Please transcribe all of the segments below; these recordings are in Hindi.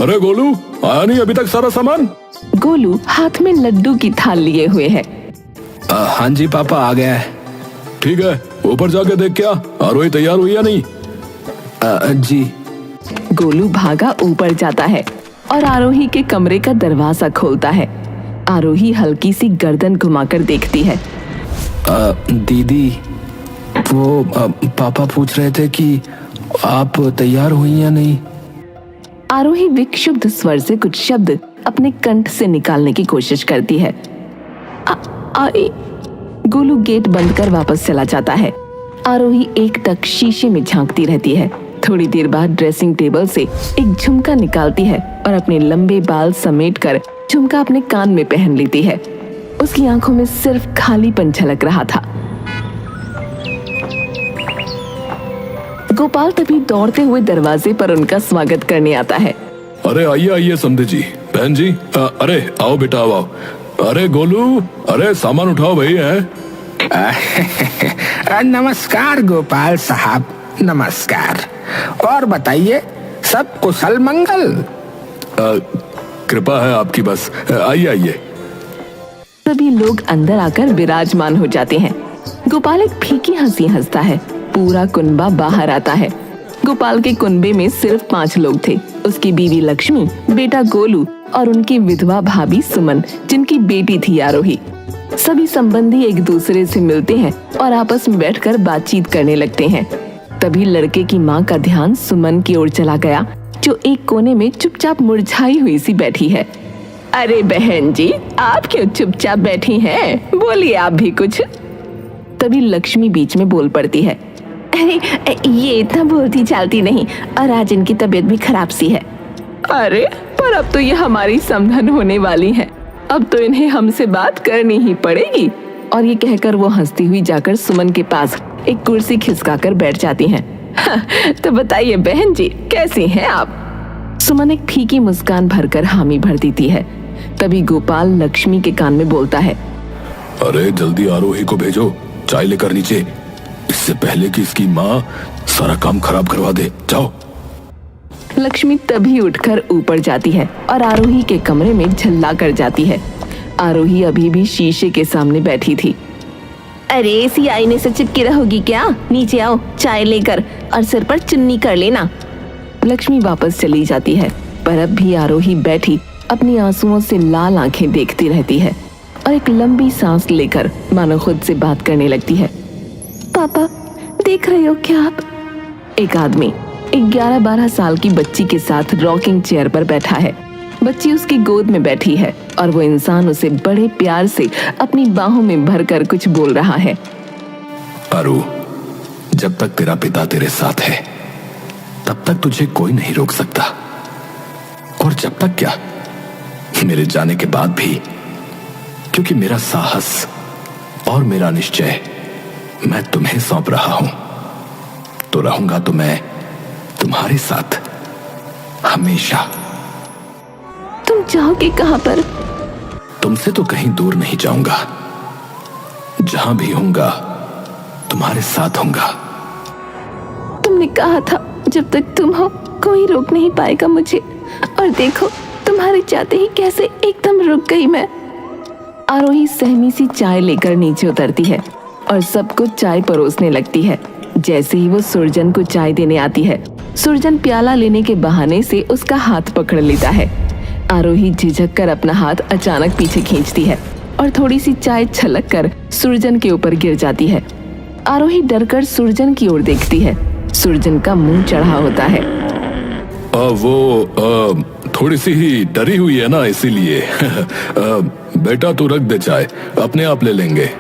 अरे गोलू, आया नहीं अभी तक सारा सामान? गोलू हाथ में लड्डू की थाल लिए हुए है। हाँ जी पापा, आ गया है। ठीक है, ऊपर जाके देख क्या आरोही तैयार हुई या नहीं। जी। गोलू भागा ऊपर जाता है और आरोही के कमरे का दरवाजा खोलता है। आरोही हल्की सी गर्दन घुमाकर देखती है। दीदी, वो पापा पूछ रहे थे कि आप तैयार हुई या नहीं। आरोही विक्षुब्ध स्वर से कुछ शब्द अपने कंठ से निकालने की कोशिश करती है। आई। गोलू गेट बंद कर वापस चला जाता है। आरोही एक टक शीशे में झांकती रहती है। थोड़ी देर बाद ड्रेसिंग टेबल से एक झुमका निकालती है और अपने लंबे बाल समेटकर झुमका अपने कान में पहन लेती है। उसकी आंखों में सिर्फ खालीपन झलक रहा था। गोपाल तभी दौड़ते हुए दरवाजे पर उनका स्वागत करने आता है। अरे आइए आइए समधे जी, बहन जी, अरे आओ बेटा आओ। अरे गोलू, अरे सामान उठाओ भाई। है नमस्कार गोपाल साहब, नमस्कार। और बताइए, सब कुशल मंगल? कृपा है आपकी, बस आइए आइए। सभी लोग अंदर आकर विराजमान हो जाते हैं। गोपाल एक फीकी हंसी हंसता है। पूरा कुनबा बाहर आता है। गोपाल के कुनबे में सिर्फ 5 लोग थे। उसकी बीवी लक्ष्मी, बेटा गोलू और उनकी विधवा भाभी सुमन, जिनकी बेटी थी आरोही। सभी संबंधी एक दूसरे से मिलते हैं और आपस में बैठकर बातचीत करने लगते हैं। तभी लड़के की माँ का ध्यान सुमन की ओर चला गया, जो एक कोने में चुपचाप मुरझाई हुई सी बैठी है। अरे बहन जी, आप क्यों चुपचाप बैठी हैं? बोलिए आप भी कुछ। तभी लक्ष्मी बीच में बोल पड़ती है। अरे ये इतना बोलती चालती नहीं, और आज इनकी तबीयत भी खराब सी है। अरे पर अब तो ये हमारी समधन होने वाली है, अब तो इन्हें हमसे बात करनी ही पड़ेगी। और ये कहकर वो हंसती हुई जाकर सुमन के पास एक कुर्सी खिसकाकर बैठ जाती हैं। तो बताइए बहन जी, कैसी हैं आप? सुमन एक फीकी मुस्कान भरकर हामी भर देती है। तभी गोपाल लक्ष्मी के कान में बोलता है। अरे जल्दी आरोही को भेजो, चाय लेकर नीचे, इससे पहले कि इसकी माँ सारा काम खराब करवा दे। जाओ। लक्ष्मी तभी उठकर ऊपर जाती है और आरोही के कमरे में झल्ला कर जाती है। आरोही अभी भी शीशे के सामने बैठी थी। अरे इसी आईने से चिपकी रहोगी क्या? नीचे आओ चाय लेकर, और सिर पर चुन्नी कर लेना। लक्ष्मी वापस चली जाती है, पर अब भी आरोही बैठी अपनी आंसुओं से लाल आंखें देखती रहती है और एक लंबी सांस लेकर मानो खुद से बात करने लगती है। पापा, देख रहे हो क्या आप? एक आदमी एक 11-12 साल की बच्ची के साथ रॉकिंग चेयर पर बैठा है। बच्ची उसकी गोद में बैठी है और वो इंसान उसे बड़े प्यार से अपनी बाहों में भरकर कुछ बोल रहा है। आरू, जब तक तेरा पिता तेरे साथ है तब तक तुझे कोई नहीं रोक सकता, और जब तक क्या, मेरे जाने के बाद भी, क्योंकि मेरा साहस और मेरा निश्चय मैं तुम्हें सौंप रहा हूं। तो रहूंगा तो मैं तुम्हारे साथ हमेशा। तुम जाओगे कहां पर? तुमसे तो कहीं दूर नहीं जाऊंगा, जहां भी होऊंगा तुम्हारे साथ होऊंगा। तुमने कहा था जब तक तुम हो कोई रोक नहीं पाएगा मुझे, और देखो तुम्हारे चाहते ही कैसे एकदम रुक गई मैं। आरोही सहमी सी चाय लेकर नीचे उतरती है और सबको चाय परोसने लगती है। जैसे ही वो सुरजन को चाय देने आती है, सुरजन प्याला लेने के बहाने से उसका हाथ पकड़ लेता है। आरोही झिझक कर अपना हाथ अचानक पीछे खींचती है और थोड़ी सी चाय छलक कर सुरजन के ऊपर गिर जाती है। आरोही डरकर सुरजन की ओर देखती है। सुरजन का मुंह चढ़ा होता है। वो थोड़ी सी ही डरी हुई है ना, इसीलिए। बेटा तू रख दे चाय, अपने आप ले लेंगे।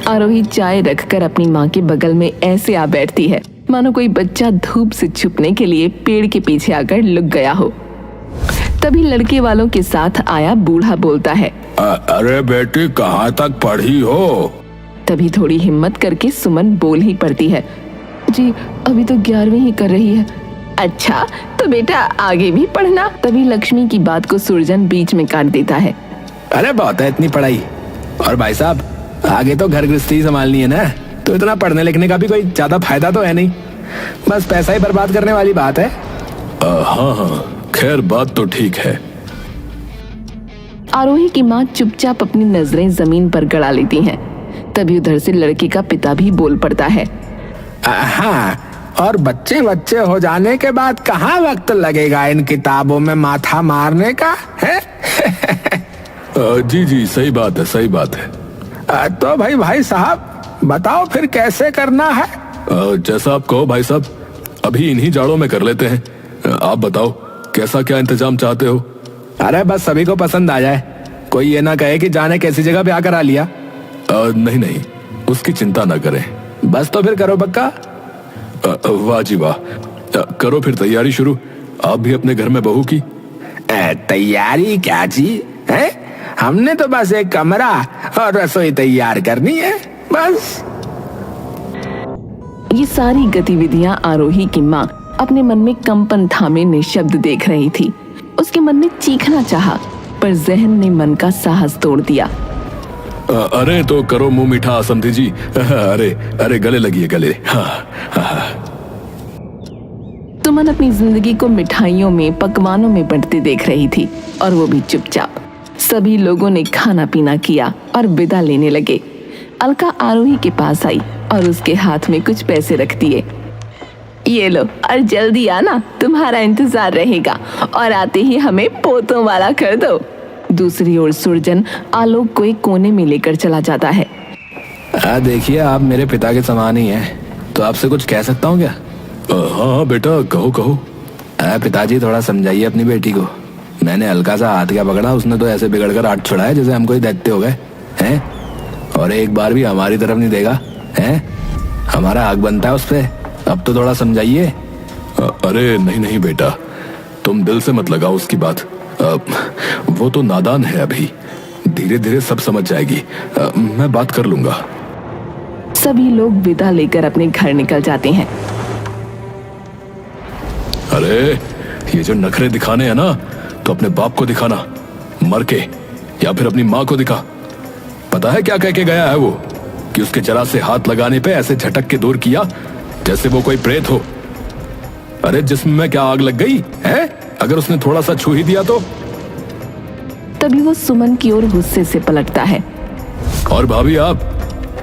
आरोही चाय रखकर अपनी माँ के बगल में ऐसे आ बैठती है मानो कोई बच्चा धूप से छुपने के लिए पेड़ के पीछे आकर लुक गया हो। तभी लड़के वालों के साथ आया बूढ़ा बोलता है। अरे बेटी, कहाँ तक पढ़ी हो? तभी थोड़ी हिम्मत करके सुमन बोल ही पड़ती है। जी अभी तो 11वीं ही कर रही है। अच्छा तो बेटा आगे भी पढ़ना। तभी लक्ष्मी की बात को सुरजन बीच में काट देता है। अरे बहुत है इतनी पढ़ाई, और भाई साहब आगे तो घर गृहस्थी संभालनी है ना, तो इतना पढ़ने लिखने का भी कोई ज्यादा फायदा तो है नहीं, बस पैसा ही बर्बाद करने वाली बात है। हाँ हाँ, खैर बात तो ठीक है। आरोही की माँ चुपचाप अपनी नजरें जमीन पर गड़ा लेती हैं। तभी उधर से लड़के का पिता भी बोल पड़ता है। हाँ, और बच्चे बच्चे हो जाने के बाद कहाँ वक्त लगेगा इन किताबों में माथा मारने का है? जी जी सही बात है, सही बात है। तो भाई साहब बताओ फिर कैसे करना है? जैसा आप कहो भाई साहब, अभी इन्हीं जाड़ों में कर लेते हैं। आप बताओ कैसा क्या इंतजाम चाहते हो? अरे बस सभी को पसंद आ जाए, कोई ये ना कहे कि जाने कैसी जगह ब्याह करा लिया। नहीं नहीं, उसकी चिंता ना करें। बस तो फिर करो पक्का। वाह जी वाह, करो फिर तैयारी शुरू। आप भी अपने घर में बहू की। तैयारी क्या जी है? हमने तो बस एक कमरा और रसोई तैयार करनी है बस। ये सारी गतिविधियां आरोही की माँ अपने मन में कंपन थामे निशब्द देख रही थी। उसके मन में चीखना चाहा, पर जहन ने मन का साहस तोड़ दिया। अरे तो करो मुंह मीठा समधी जी। अरे अरे गले लगिए गले। सुमन अपनी जिंदगी को मिठाइयों में, पकवानों में बंटते देख रही थी, और वो भी चुपचाप। सभी लोगों ने खाना पीना किया और विदा लेने लगे। अलका आरोही के पास आई और उसके हाथ में कुछ पैसे रख दिए। ये लो, और जल्दी आना, तुम्हारा इंतजार रहेगा, और आते ही हमें पोतों वाला कर दो। दूसरी ओर सुरजन आलोक को एक कोने में लेकर चला जाता है। देखिए आप मेरे पिता के समान ही हैं, तो आपसे कुछ कह सकता हूँ क्या? हाँ बेटा कहो कहो। पिताजी थोड़ा समझाइए अपनी बेटी को। मैंने हल्का सा हाथ क्या पकड़ा, उसने तो ऐसे बिगड़ कर हाथ छुड़ाया जैसे हम कोई दैत्य हो गए हैं। और एक बार भी हमारी तरफ नहीं देगा हैं। हमारा हक बनता है उस पे, अब तो थोड़ा समझाइए। अरे नहीं नहीं बेटा, तुम दिल से मत लगाओ उसकी बात। वो तो नादान है अभी, धीरे धीरे सब समझ जाएगी। मैं बात कर लूंगा। सभी लोग विदा लेकर अपने घर निकल जाते हैं। अरे ये जो नखरे दिखाने हैं ना, तो अपने बाप को दिखाना, मर के, या फिर अपनी माँ को दिखा। पता है क्या कह के गया है वो, कि उसके जरा से हाथ लगाने पे ऐसे झटक के दूर किया जैसे वो कोई प्रेत हो। अरे जिस्म में क्या आग लग गई है अगर उसने थोड़ा सा छू ही दिया तो? तभी वो सुमन की ओर गुस्से से पलटता है। और भाभी आप,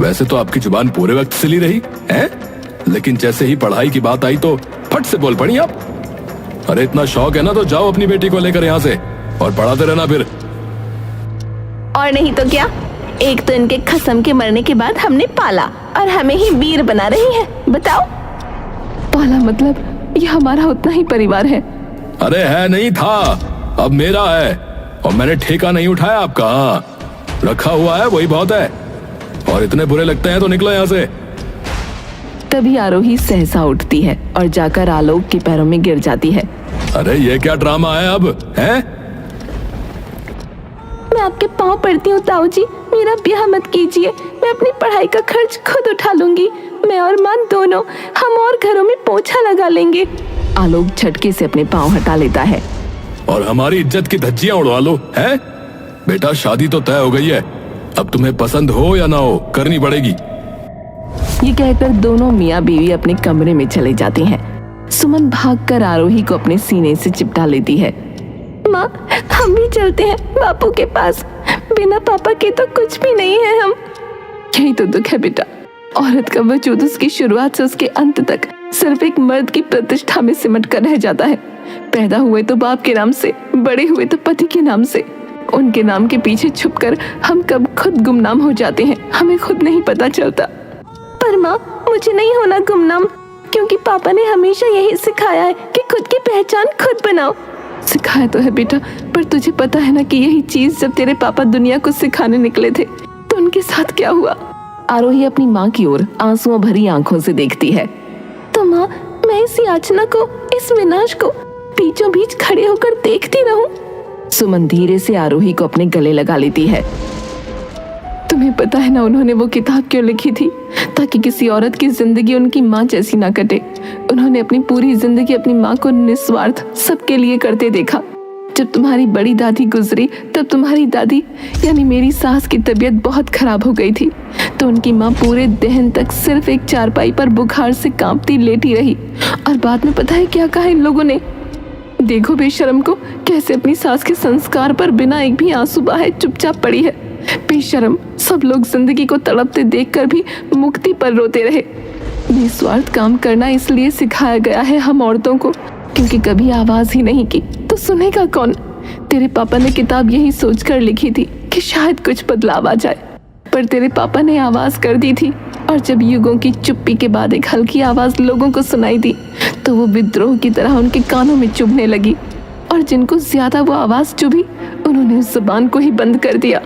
वैसे तो आपकी जुबान पूरे वक्त सिली रही है, लेकिन जैसे ही पढ़ाई की बात आई तो फट से बोल पड़ी आप। अरे इतना शौक है ना, तो जाओ अपनी बेटी को लेकर यहाँ से और पढ़ाते रहना फिर। और नहीं तो क्या, एक तो इनके खसम के मरने के बाद हमने पाला और हमें ही वीर बना रही है। बताओ, पाला मतलब ये हमारा उतना ही परिवार है। अरे है नहीं था, अब मेरा है, और मैंने ठेका नहीं उठाया आपका। हाँ, रखा हुआ है वही बहुत है, और इतने बुरे लगते हैं तो निकलो यहाँ से। तभी आरोही सहसा उठती है और जाकर आलोक के पैरों में गिर जाती है। अरे ये क्या ड्रामा है अब है? मैं आपके पाँव पड़ती हूँ ताऊ जी, मेरा ब्याह मत कीजिए। मैं अपनी पढ़ाई का खर्च खुद उठा लूंगी। मैं और माँ दोनों, हम और घरों में पोछा लगा लेंगे। आलोक झटके से अपने पाँव हटा लेता है। और हमारी इज्जत की धज्जियां उड़वा लो है? बेटा शादी तो तय हो गई है, अब तुम्हें पसंद हो या ना हो करनी पड़ेगी। ये कहकर दोनों मियाँ बीवी अपने कमरे में चले जाते हैं। सुमन भागकर आरोही को अपने सीने से चिपटा लेती है। माँ, हम भी चलते हैं बापू के पास। बिना पापा के तो कुछ भी नहीं है हम। यही तो दुख है बेटा, औरत का वजूद उसकी शुरुआत से उसके अंत तक सिर्फ एक मर्द की प्रतिष्ठा में सिमट कर रह जाता है। पैदा हुए तो बाप के नाम से, बड़े हुए तो पति के नाम से। उनके नाम के पीछे छुपकर हम कब खुद गुमनाम हो जाते हैं, हमें खुद नहीं पता चलता। पर माँ, मुझे नहीं होना गुमनाम, क्योंकि पापा ने हमेशा यही सिखाया है कि खुद की पहचान खुद बनाओ। सिखाया तो है बेटा, पर तुझे पता है ना कि यही चीज जब तेरे पापा दुनिया को सिखाने निकले थे तो उनके साथ क्या हुआ। आरोही अपनी माँ की ओर आंसुओं भरी आंखों से देखती है। तो माँ, मैं इस याचना को, इस विनाश को बीचों बीच खड़े होकर देखती रहूं? सुमन धीरे से आरोही को अपने गले लगा लेती है। तुम्हें पता है ना उन्होंने वो किताब क्यों लिखी थी? ताकि किसी औरत की जिंदगी उनकी माँ जैसी ना कटे। उन्होंने अपनी पूरी जिंदगी अपनी माँ को निस्वार्थ सबके लिए करते देखा। जब तुम्हारी बड़ी दादी गुजरी तब तुम्हारी दादी यानी मेरी सास की तबीयत बहुत खराब हो गई थी, तो उनकी माँ पूरे दहन तक सिर्फ एक चारपाई पर बुखार से कांपती लेटी रही। और बाद में पता है क्या कहा इन लोगों ने? देखो बेशरम को कैसे अपनी सास के संस्कार पर बिना एक भी आंसू बहाए चुपचाप पड़ी है। बेशरम, सब लोग जिंदगी को तड़पते देखकर भी मुक्ति पर रोते रहे। निस्वार्थ काम करना इसलिए सिखाया गया है हम औरतों को क्योंकि कभी आवाज ही नहीं की तो सुनेगा कौन। तेरे पापा ने किताब यही सोचकर लिखी थी कि शायद कुछ बदलाव आ जाए, पर तेरे पापा ने आवाज कर दी थी और जब युगों की चुप्पी के बाद एक हल्की आवाज लोगों को सुनाई दी तो वो विद्रोह की तरह उनके कानों में चुभने लगी और जिनको ज्यादा वो आवाज चुभी उन्होंने उस जुबान को ही बंद कर दिया।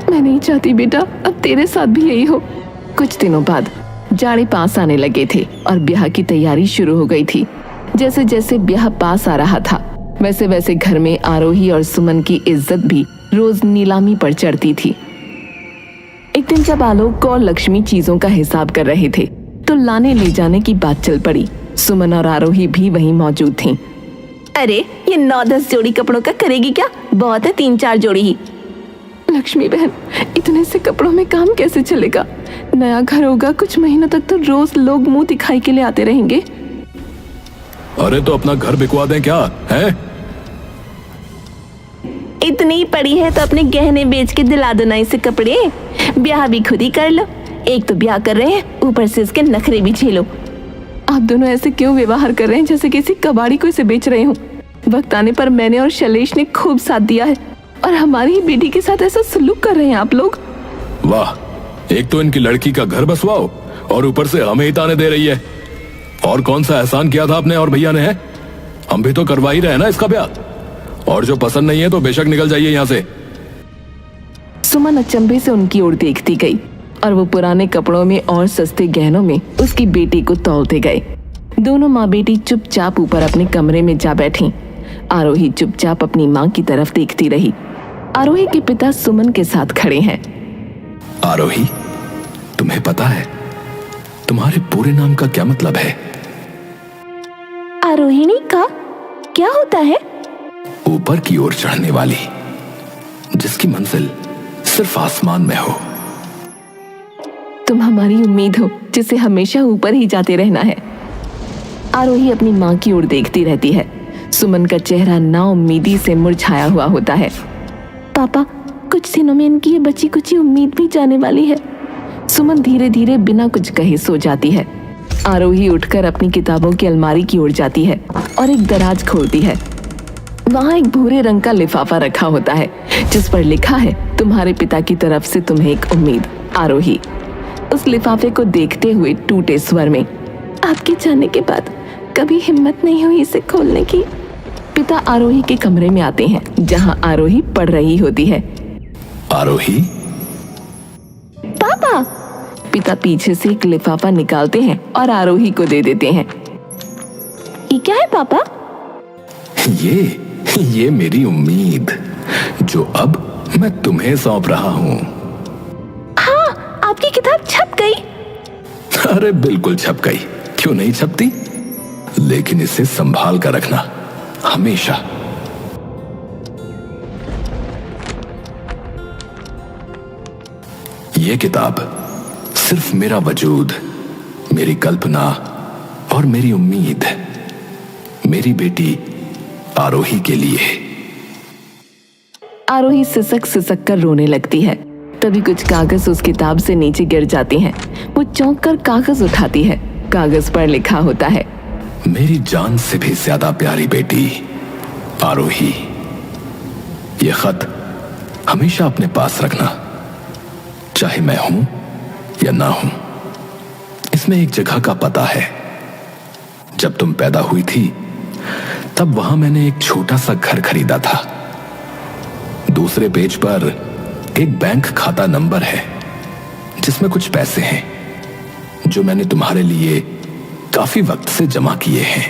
मैं नहीं चाहती बेटा अब तेरे साथ भी यही हो। कुछ दिनों बाद जाड़े पास आने लगे थे और ब्याह की तैयारी शुरू हो गई थी। जैसे जैसे ब्याह पास आ रहा था वैसे वैसे घर में आरोही और सुमन की इज्जत भी रोज नीलामी पर चढ़ती थी। एक दिन जब आलोक और लक्ष्मी चीजों का हिसाब कर रहे थे तो लाने ले जाने की बात चल पड़ी। सुमन और आरोही भी वहीं मौजूद थीं। अरे ये 9-10 जोड़ी कपड़ों का करेगी क्या? बहुत है 3-4 जोड़ी ही। लक्ष्मी बहन, इतने से कपड़ों में काम कैसे चलेगा? नया घर होगा, कुछ महीनों तक तो रोज लोग मुंह दिखाई के लिए आते रहेंगे। अरे तो अपना घर बिकवा दें क्या है? इतनी पड़ी है तो अपने गहने बेच के दिला दो ना इसे कपड़े। ब्याह भी खुद ही कर लो। एक तो ब्याह कर रहे हैं ऊपर से इसके नखरे भी झेलो। आप दोनों ऐसे क्यों व्यवहार कर रहे हैं जैसे किसी कबाड़ी को इसे बेच रहे हो? वक्त आने पर मैंने और शैलेश ने खूब साथ दिया है और हमारी ही बेटी के साथ ऐसा सलूक कर रहे हैं आप लोग। वाह, एक तो इनकी लड़की का घर बसवाओ और ऊपर से हमें ही ताने दे रही है। और कौन सा एहसान किया था आपने और भैया ने? है हम भी तो करवा ही रहे ना इसका ब्याह। और जो पसंद नहीं है तो बेशक निकल जाइए यहाँ से। सुमन अचंभे से उनकी ओर देखती गई और वो पुराने कपड़ों में और सस्ते गहनों में उसकी बेटी को तौलते गए। दोनों माँ बेटी चुपचाप ऊपर अपने कमरे में जा बैठी। आरोही चुपचाप अपनी माँ की तरफ देखती रही। आरोही के पिता सुमन के साथ खड़े हैं। आरोही, तुम्हें पता है तुम्हारे पूरे नाम का क्या मतलब है? आरोहिणी का क्या होता है? ऊपर की ओर चढ़ने वाली, जिसकी मंजिल सिर्फ आसमान में हो। तुम हमारी उम्मीद हो जिसे हमेशा ऊपर ही जाते रहना है। आरोही अपनी माँ की ओर देखती रहती है। सुमन का चेहरा नाउम्मीदी से मुरझाया हुआ होता है। पापा, कुछ दिनों में इनकी ये बची कुची उम्मीद भी जाने वाली है। सुमन धीरे धीरे बिना कुछ कहे सो जाती है। आरोही उठकर अपनी किताबों की अलमारी की ओर जाती है और एक दराज खोलती है। वहाँ एक भूरे रंग का लिफाफा रखा होता है जिस पर लिखा है, तुम्हारे पिता की तरफ से तुम्हें एक उम्मीद, आरोही। उस लिफाफे को देखते हुए टूटे स्वर में, आपके जाने के बाद कभी हिम्मत नहीं हुई इसे खोलने की। पिता आरोही के कमरे में आते हैं जहाँ आरोही पढ़ रही होती है। आरोही, पापा। पिता पीछे से एक लिफाफा निकालते हैं और आरोही को दे देते हैं। ये क्या है पापा? ये मेरी उम्मीद जो अब मैं तुम्हें सौंप रहा हूँ। हाँ, आपकी किताब छप गई। अरे बिल्कुल छप गई, क्यों नहीं छपती? लेकिन इसे संभाल कर रखना हमेशा। ये किताब सिर्फ मेरा वजूद, मेरी कल्पना और मेरी उम्मीद, मेरी बेटी आरोही के लिए। आरोही सिसक सिसक कर रोने लगती है। तभी कुछ कागज उस किताब से नीचे गिर जाते हैं। वो चौंक कर कागज उठाती है। कागज पर लिखा होता है, मेरी जान से भी ज्यादा प्यारी बेटी आरोही, ये खत हमेशा अपने पास रखना, चाहे मैं हूं या ना हूं। इसमें एक जगह का पता है। जब तुम पैदा हुई थी तब वहां मैंने एक छोटा सा घर खरीदा था। दूसरे पेज पर एक बैंक खाता नंबर है जिसमें कुछ पैसे हैं जो मैंने तुम्हारे लिए काफी वक्त से जमा किए हैं।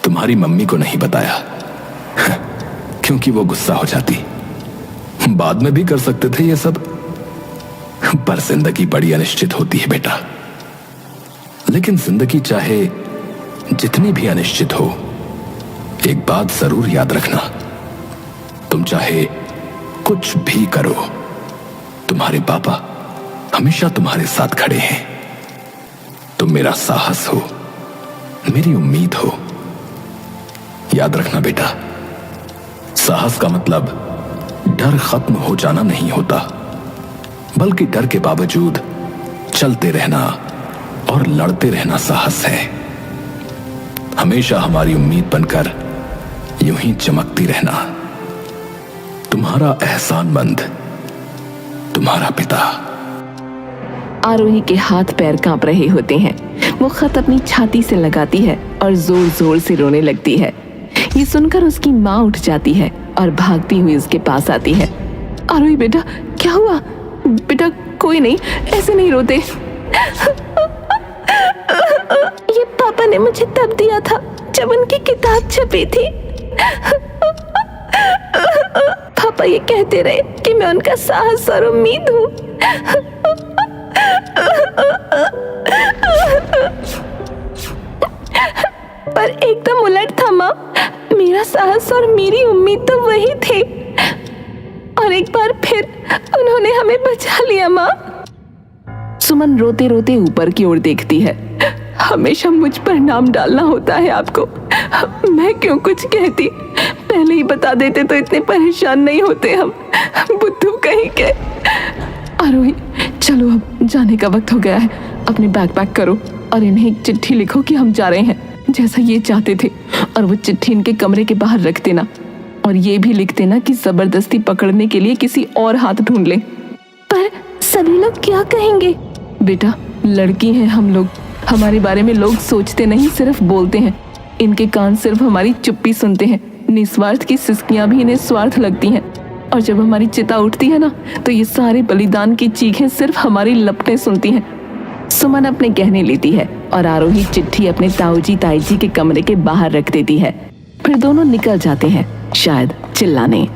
तुम्हारी मम्मी को नहीं बताया क्योंकि वो गुस्सा हो जाती। बाद में भी कर सकते थे ये सब, पर जिंदगी बड़ी अनिश्चित होती है बेटा। लेकिन जिंदगी चाहे जितनी भी अनिश्चित हो, एक बात जरूर याद रखना, तुम चाहे कुछ भी करो, तुम्हारे पापा हमेशा तुम्हारे साथ खड़े हैं। तुम मेरा साहस हो, मेरी उम्मीद हो, याद रखना बेटा, साहस का मतलब डर खत्म हो जाना नहीं होता, बल्कि डर के बावजूद चलते रहना और लड़ते रहना साहस है। हमेशा हमारी उम्मीद बनकर यूं ही चमकती रहना। तुम्हारा एहसानमंद, तुम्हारा पिता। आरोही के हाथ पैर कांप रहे होते हैं। वो खत अपनी छाती से लगाती है और जोर जोर से रोने लगती है। ये सुनकर उसकी माँ उठ जाती है और भागती हुई उसके पास आती है। आरोही बेटा, क्या हुआ? बेटा कोई नहीं, ऐसे नहीं रोते। ये पापा ने मुझे तब दिया था जब उनकी किताब छपी थी। पापा ये कहते रहे कि मैं उनका साहस और उम्मीद हूँ। पर एकदम उलट था माँ, मेरा साहस और मेरी उम्मीद तो वही थे, और एक बार फिर उन्होंने हमें बचा लिया माँ। सुमन रोते रोते ऊपर की ओर देखती है। हमेशा मुझ पर नाम डालना होता है आपको। मैं क्यों कुछ कहती? पहले ही बता देते तो इतने परेशान नहीं होते हम। बुद्धू कहीं के। आरोही चलो, अब जाने का वक्त हो गया है। अपने बैग पैक करो और इन्हें एक चिट्ठी लिखो कि हम जा रहे हैं, जैसा ये चाहते थे, और वो चिट्ठी इनके कमरे के बाहर रख देना। और ये भी लिख देना कि जबरदस्ती पकड़ने के लिए किसी और हाथ ढूंढ लें। पर सभी लोग क्या कहेंगे? बेटा लड़की हैं हम लोग, हमारे बारे में लोग सोचते नहीं, सिर्फ बोलते हैं। इनके कान सिर्फ हमारी चुप्पी सुनते हैं। निस्वार्थ की सिसकियां भी इन्हें स्वार्थ लगती हैं, और जब हमारी चिता उठती है ना, तो ये सारे बलिदान की चीखें सिर्फ हमारी लपटें सुनती हैं। सुमन अपने गहने लेती है और आरोही चिट्ठी अपने ताऊजी ताईजी के कमरे के बाहर रख देती है। फिर दोनों निकल जाते हैं, शायद चिल्लाने।